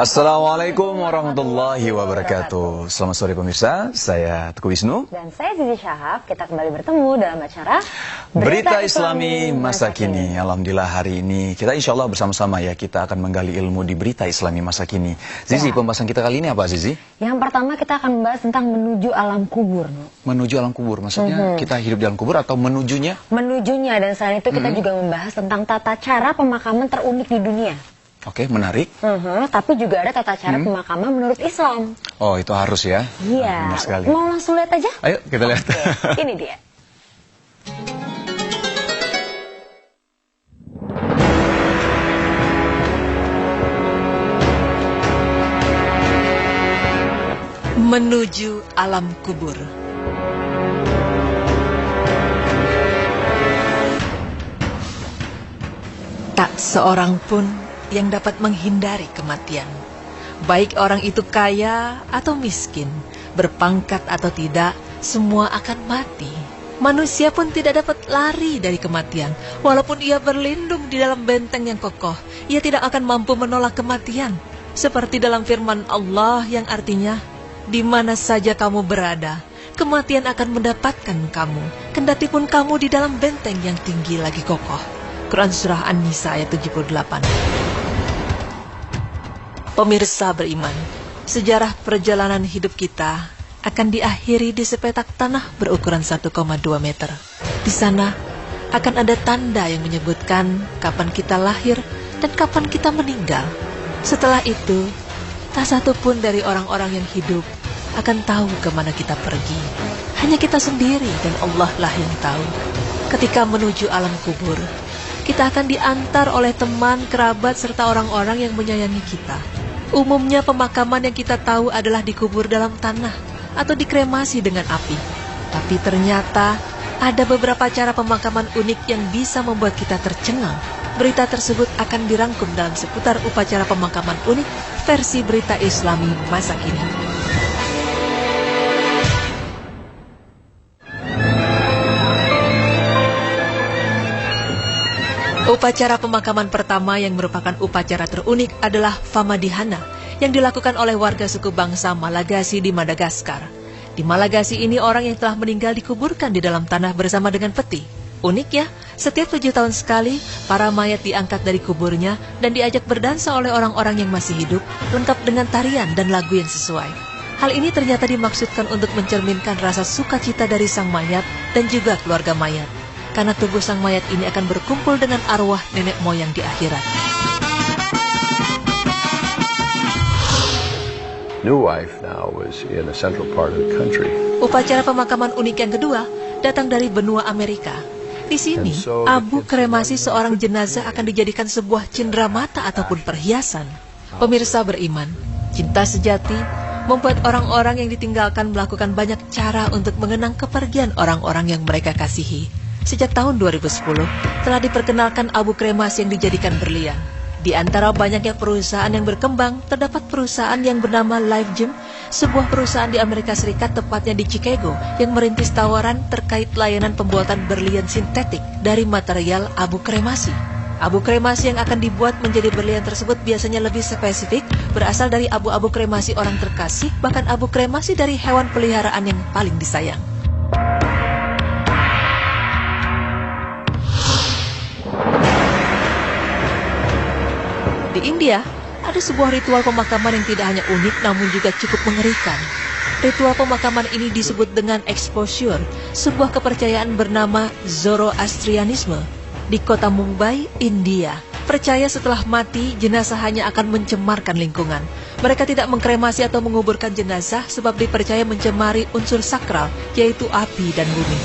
Assalamualaikum warahmatullahi wabarakatuh. Selamat sore pemirsa, saya Teguh Wisnu. Dan saya Zizi Syahab. Kita kembali bertemu dalam acara Berita Islami Masa Kini. Alhamdulillah hari ini kita insya Allah bersama-sama ya, kita akan menggali ilmu di Berita Islami Masa Kini. Zizi, pembahasan kita kali ini apa Zizi? Yang pertama kita akan membahas tentang menuju alam kubur. Menuju alam kubur, maksudnya kita hidup di alam kubur atau menujunya? Menujunya, dan selain itu kita juga membahas tentang tata cara pemakaman terunik di dunia. Oke, menarik. Tapi juga ada tata cara pemakaman menurut Islam. Oh, itu harus ya? Iya. Benar sekali. Mau langsung lihat aja? Ayo kita lihat. Ini dia. Menuju alam kubur. Tak seorang pun yang dapat menghindari kematian. Baik orang itu kaya atau miskin, berpangkat atau tidak, semua akan mati. Manusia pun tidak dapat lari dari kematian. Walaupun ia berlindung di dalam benteng yang kokoh, ia tidak akan mampu menolak kematian. Seperti dalam firman Allah yang artinya, di mana saja kamu berada, kematian akan mendapatkan kamu, kendatipun kamu di dalam benteng yang tinggi lagi kokoh. Quran Surah An-Nisa ayat 78. Pemirsa beriman, sejarah perjalanan hidup kita akan diakhiri di sepetak tanah berukuran 1,2 meter. Di sana akan ada tanda yang menyebutkan kapan kita lahir dan kapan kita meninggal. Setelah itu, tak satu pun dari orang-orang yang hidup akan tahu kemana kita pergi. Hanya kita sendiri dan Allah lah yang tahu. Ketika menuju alam kubur, kita akan diantar oleh teman, kerabat, serta orang-orang yang menyayangi kita. Umumnya pemakaman yang kita tahu adalah dikubur dalam tanah atau dikremasi dengan api. Tapi ternyata ada beberapa cara pemakaman unik yang bisa membuat kita tercengang. Berita tersebut akan dirangkum dalam seputar upacara pemakaman unik versi Berita Islami Masa Kini. Upacara pemakaman pertama yang merupakan upacara terunik adalah Famadihana yang dilakukan oleh warga suku bangsa Malagasy di Madagaskar. Di Malagasy ini orang yang telah meninggal dikuburkan di dalam tanah bersama dengan peti. Unik ya, setiap 7 tahun sekali para mayat diangkat dari kuburnya dan diajak berdansa oleh orang-orang yang masih hidup, lengkap dengan tarian dan lagu yang sesuai. Hal ini ternyata dimaksudkan untuk mencerminkan rasa sukacita dari sang mayat dan juga keluarga mayat, karena tubuh sang mayat ini akan berkumpul dengan arwah nenek moyang di akhirat. New wife now was in a central part of the country. Upacara pemakaman unik yang kedua datang dari benua Amerika. Di sini, abu kremasi seorang jenazah akan dijadikan sebuah cenderamata ataupun perhiasan. Pemirsa beriman, cinta sejati membuat orang-orang yang ditinggalkan melakukan banyak cara untuk mengenang kepergian orang-orang yang mereka kasihi. Sejak tahun 2010, telah diperkenalkan abu kremasi yang dijadikan berlian. Di antara banyaknya perusahaan yang berkembang, terdapat perusahaan yang bernama Life Gem, sebuah perusahaan di Amerika Serikat tepatnya di Chicago, yang merintis tawaran terkait layanan pembuatan berlian sintetik dari material abu kremasi. Abu kremasi yang akan dibuat menjadi berlian tersebut biasanya lebih spesifik, berasal dari abu-abu kremasi orang terkasih, bahkan abu kremasi dari hewan peliharaan yang paling disayang. Di India, ada sebuah ritual pemakaman yang tidak hanya unik namun juga cukup mengerikan. Ritual pemakaman ini disebut dengan exposure, sebuah kepercayaan bernama Zoroastrianisme. Di kota Mumbai, India, percaya setelah mati, jenazah hanya akan mencemarkan lingkungan. Mereka tidak mengkremasi atau menguburkan jenazah sebab dipercaya mencemari unsur sakral, yaitu api dan bumi.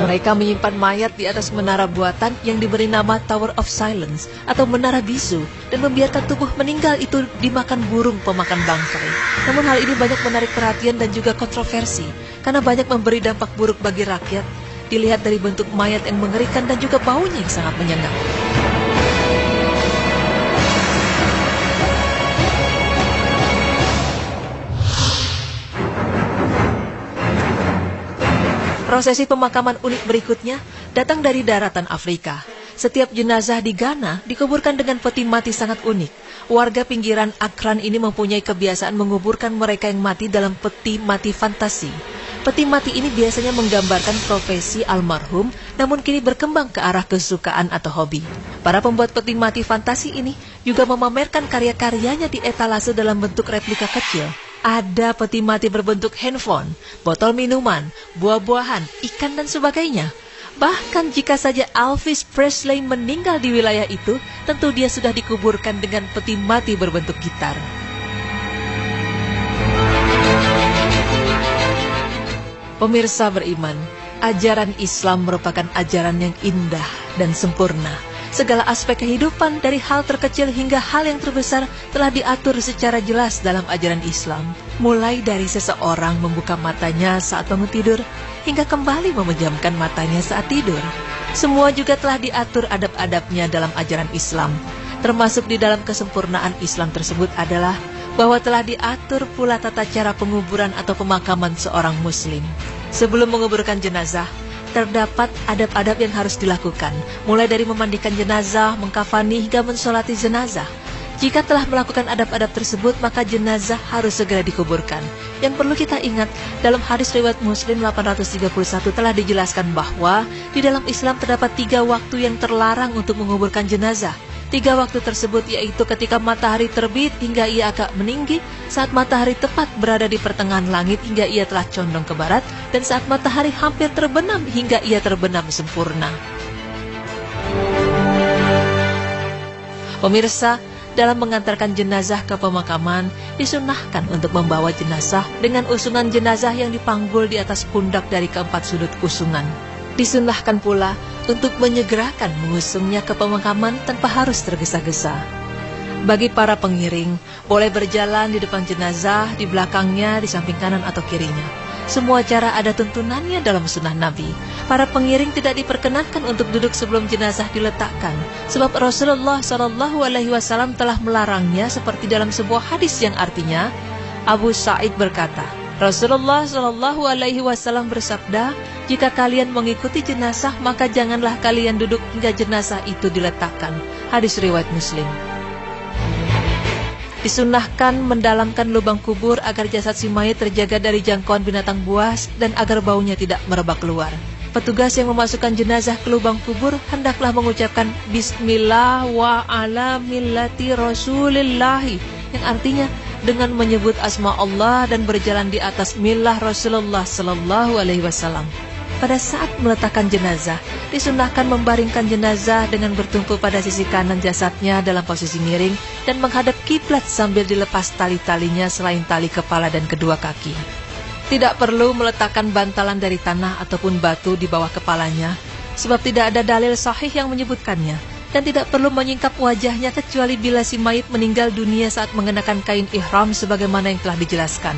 Mereka menyimpan mayat di atas menara buatan yang diberi nama Tower of Silence atau menara bisu dan membiarkan tubuh meninggal itu dimakan burung pemakan bangkai. Namun hal ini banyak menarik perhatian dan juga kontroversi karena banyak memberi dampak buruk bagi rakyat. Dilihat dari bentuk mayat yang mengerikan dan juga baunya yang sangat menyengat. Prosesi pemakaman unik berikutnya datang dari daratan Afrika. Setiap jenazah di Ghana dikuburkan dengan peti mati sangat unik. Warga pinggiran Akran ini mempunyai kebiasaan menguburkan mereka yang mati dalam peti mati fantasi. Peti mati ini biasanya menggambarkan profesi almarhum, namun kini berkembang ke arah kesukaan atau hobi. Para pembuat peti mati fantasi ini juga memamerkan karya-karyanya di etalase dalam bentuk replika kecil. Ada peti mati berbentuk handphone, botol minuman, buah-buahan, ikan, dan sebagainya. Bahkan jika saja Elvis Presley meninggal di wilayah itu, tentu dia sudah dikuburkan dengan peti mati berbentuk gitar. Pemirsa beriman, ajaran Islam merupakan ajaran yang indah dan sempurna. Segala aspek kehidupan dari hal terkecil hingga hal yang terbesar telah diatur secara jelas dalam ajaran Islam. Mulai dari seseorang membuka matanya saat bangun tidur, hingga kembali memejamkan matanya saat tidur. Semua juga telah diatur adab-adabnya dalam ajaran Islam. Termasuk di dalam kesempurnaan Islam tersebut adalah bahwa telah diatur pula tata cara penguburan atau pemakaman seorang muslim. Sebelum menguburkan jenazah, terdapat adab-adab yang harus dilakukan, mulai dari memandikan jenazah, mengkafani, hingga mensolati jenazah. Jika telah melakukan adab-adab tersebut, maka jenazah harus segera dikuburkan. Yang perlu kita ingat, dalam hadis riwayat Muslim 831 telah dijelaskan bahwa di dalam Islam terdapat 3 waktu yang terlarang untuk menguburkan jenazah. 3 waktu tersebut yaitu ketika matahari terbit hingga ia agak meninggi, saat matahari tepat berada di pertengahan langit hingga ia telah condong ke barat, dan saat matahari hampir terbenam hingga ia terbenam sempurna. Pemirsa, dalam mengantarkan jenazah ke pemakaman, disunahkan untuk membawa jenazah dengan usungan jenazah yang dipanggul di atas pundak dari keempat sudut usungan. Disunahkan pula untuk menyegerakan mengusungnya ke pemakaman tanpa harus tergesa-gesa. Bagi para pengiring, boleh berjalan di depan jenazah, di belakangnya, di samping kanan atau kirinya. Semua cara ada tuntunannya dalam sunnah Nabi. Para pengiring tidak diperkenankan untuk duduk sebelum jenazah diletakkan, sebab Rasulullah SAW telah melarangnya, seperti dalam sebuah hadis yang artinya, Abu Sa'id berkata, Rasulullah SAW bersabda, jika kalian mengikuti jenazah, maka janganlah kalian duduk hingga jenazah itu diletakkan. Hadis riwayat Muslim. Disunahkan mendalamkan lubang kubur agar jasad si mayit terjaga dari jangkauan binatang buas dan agar baunya tidak merebak keluar. Petugas yang memasukkan jenazah ke lubang kubur hendaklah mengucapkan Bismillah wa ala millati Rasulillahi, yang artinya dengan menyebut asma Allah dan berjalan di atas milah Rasulullah SAW. Pada saat meletakkan jenazah, disunahkan membaringkan jenazah dengan bertumpu pada sisi kanan jasadnya dalam posisi miring dan menghadap kiblat sambil dilepas tali-talinya selain tali kepala dan kedua kaki. Tidak perlu meletakkan bantalan dari tanah ataupun batu di bawah kepalanya, sebab tidak ada dalil sahih yang menyebutkannya, dan tidak perlu menyingkap wajahnya kecuali bila si mayit meninggal dunia saat mengenakan kain ihram sebagaimana yang telah dijelaskan.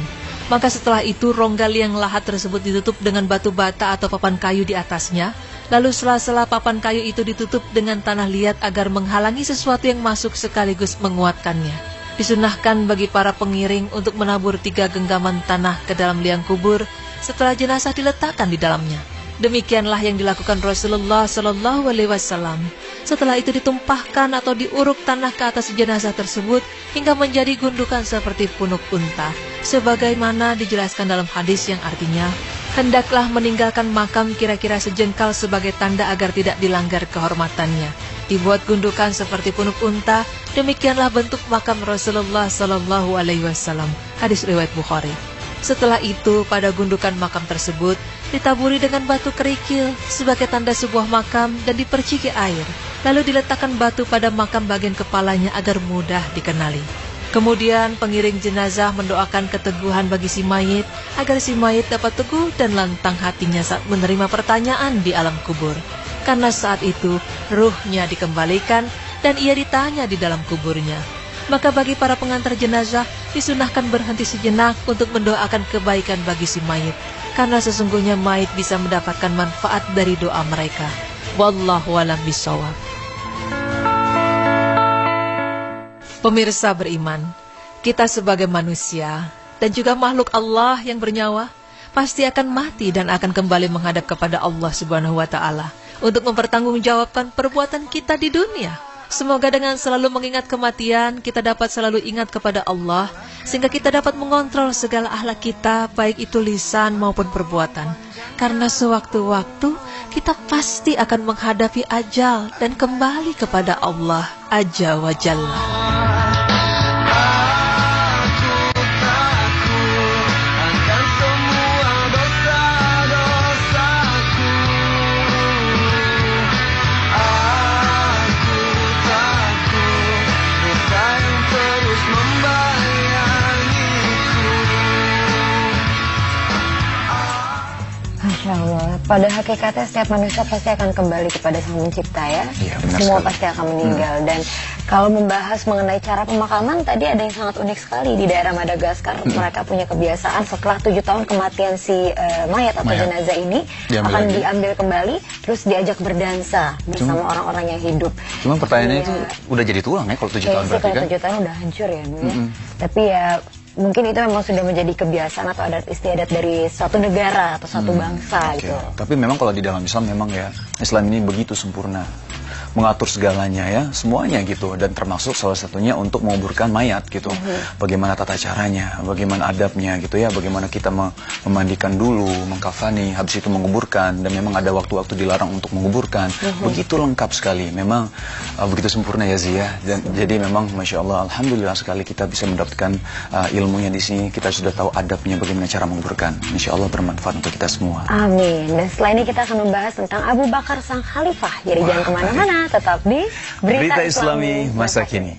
Maka setelah itu rongga liang lahat tersebut ditutup dengan batu bata atau papan kayu di atasnya, lalu sela-sela papan kayu itu ditutup dengan tanah liat agar menghalangi sesuatu yang masuk sekaligus menguatkannya. Disunahkan bagi para pengiring untuk menabur 3 genggaman tanah ke dalam liang kubur setelah jenazah diletakkan di dalamnya. Demikianlah yang dilakukan Rasulullah SAW. Setelah itu ditumpahkan atau diuruk tanah ke atas jenazah tersebut hingga menjadi gundukan seperti punuk unta, sebagaimana dijelaskan dalam hadis yang artinya, hendaklah meninggalkan makam kira-kira sejengkal sebagai tanda agar tidak dilanggar kehormatannya. Dibuat gundukan seperti punuk unta, demikianlah bentuk makam Rasulullah SAW. Hadis riwayat Bukhari. Setelah itu, pada gundukan makam tersebut ditaburi dengan batu kerikil sebagai tanda sebuah makam dan diperciki air. Lalu diletakkan batu pada makam bagian kepalanya agar mudah dikenali. Kemudian pengiring jenazah mendoakan keteguhan bagi si mayit agar si mayit dapat teguh dan lantang hatinya saat menerima pertanyaan di alam kubur. Karena saat itu ruhnya dikembalikan dan ia ditanya di dalam kuburnya. Maka bagi para pengantar jenazah disunahkan berhenti sejenak untuk mendoakan kebaikan bagi si mayit, karena sesungguhnya mayit bisa mendapatkan manfaat dari doa mereka. Wallahu a'lam bishawab. Pemirsa beriman, kita sebagai manusia dan juga makhluk Allah yang bernyawa pasti akan mati dan akan kembali menghadap kepada Allah Subhanahu wa taala. untuk mempertanggungjawabkan perbuatan kita di dunia. Semoga dengan selalu mengingat kematian, kita dapat selalu ingat kepada Allah, sehingga kita dapat mengontrol segala akhlak kita, baik itu lisan maupun perbuatan. Karena sewaktu-waktu, kita pasti akan menghadapi ajal dan kembali kepada Allah Azza wa Jalla. Masya Allah, pada hakikatnya setiap manusia pasti akan kembali kepada Sang Pencipta ya. Iya, benar Semua sekali. pasti akan meninggal. Dan kalau membahas mengenai cara pemakaman, tadi ada yang sangat unik sekali di daerah Madagaskar. Mereka punya kebiasaan setelah 7 tahun kematian si mayat atau Mayat. jenazah ini Diambil akan lagi. diambil kembali, terus diajak berdansa bersama orang-orang yang hidup. Cuma pertanyaannya Iya. itu udah jadi tulang ya kalau 7 tahun Kayaknya sih berarti kalau kan? 7 tahun udah hancur ya, Nu, ya. Tapi ya mungkin itu memang sudah menjadi kebiasaan atau adat istiadat dari suatu negara atau suatu bangsa Oke. gitu. Tapi memang kalau di dalam Islam memang ya, Islam ini begitu sempurna, mengatur segalanya ya, semuanya gitu, dan termasuk salah satunya untuk menguburkan mayat gitu. Bagaimana tata caranya, bagaimana adabnya gitu ya, bagaimana kita memandikan dulu, mengkafani, habis itu menguburkan, dan memang ada waktu-waktu dilarang untuk menguburkan. Begitu lengkap sekali, memang begitu sempurna ya Zia. Dan jadi memang Masya Allah, Alhamdulillah sekali kita bisa mendapatkan ilmunya di sini. Kita sudah tahu adabnya, bagaimana cara menguburkan. Insya Allah bermanfaat untuk kita semua. Amin. Dan setelah ini kita akan membahas tentang Abu Bakar sang khalifah. Jadi jangan kemana-mana, tetap di Berita Islami Masa Kini.